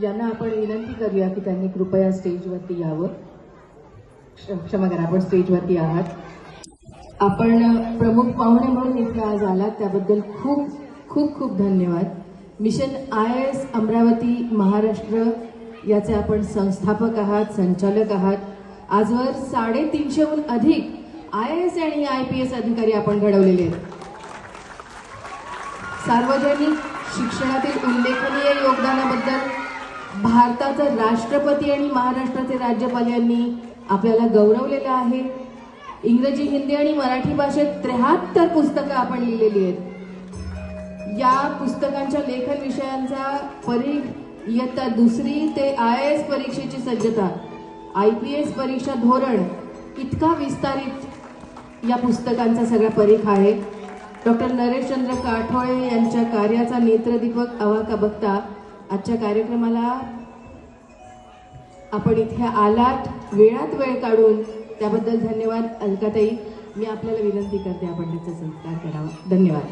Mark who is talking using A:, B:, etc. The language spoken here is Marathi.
A: यांना आपण विनंती करूया की त्यांनी कृपया स्टेजवरती यावं. क्षमा करा, आपण स्टेजवरती आहात. आपण प्रमुख पाहुणे म्हणून इथे आज आलात त्याबद्दल खूप खूप खूप धन्यवाद. मिशन IAS अमरावती महाराष्ट्र याचे आपण संस्थापक आहात, संचालक आहात. आजवर 350हून अधिक IAS आणि IPS अधिकारी आपण घडवलेले आहेत. सार्वजनिक शिक्षणातील उल्लेखनीय योगदानाबद्दल भारताचे राष्ट्रपती आणि महाराष्ट्राचे राज्यपाल यांनी आपल्याला गौरवलेलं आहे. इंग्रजी, हिंदी आणि मराठी भाषेत 73 पुस्तकं आपण लिहिलेली आहेत. या पुस्तकांच्या लेखन विषयांचा परीघ इयत्ता 2री ते IAS परीक्षेची सज्जता, IPS परीक्षा धोरण इतका विस्तारित या पुस्तकांचा सगळा परीघ आहे. डॉक्टर नरेशचंद्र काठोळे यांच्या कार्याचा नेत्रदीपक अवाका बघता आजच्या कार्यक्रमाला आपण इथे आलात, वेळात वेळ काढून, त्याबद्दल धन्यवाद. अलकाताई, मी आपल्याला विनंती करते आपण त्याचा सत्कार करावा. धन्यवाद.